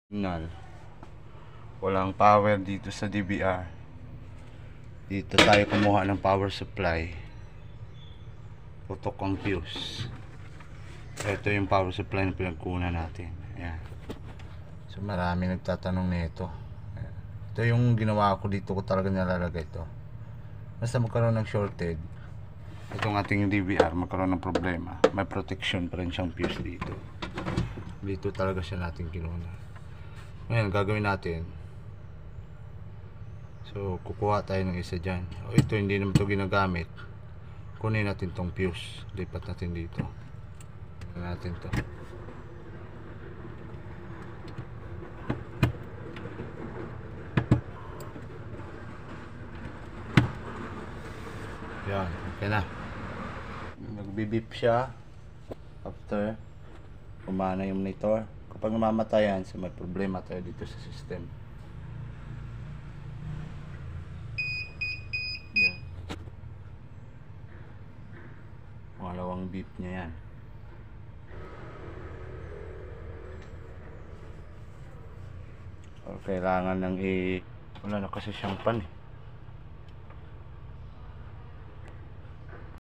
Signal. Walang power dito sa DVR. Dito tayo kumuha ng power supply. Putok ang fuse. Ito yung power supply na pinagkunan natin. Ayan. So marami nagtatanong nito. Ito yung ginawa ko dito, ko talaga nilalagay ito. Basta magkaroon ng shorted, itong ating DVR magkaroon ng problema, may protection pa rin siyang fuse dito. Dito talaga siya natin kinuha. Ngayon gagawin natin, so kukuha tayo ng isa dyan. Ito hindi naman ito ginagamit, kunin natin tong fuse, lipat natin dito. Natin to. Yan, okay na. Nagbibip siya after kumana yung monitor. Kapag namamatayan, so may problema tayo dito sa system. Yan. Pangalawang beep niya yan. O, kailangan ng wala na kasi siyang pan eh.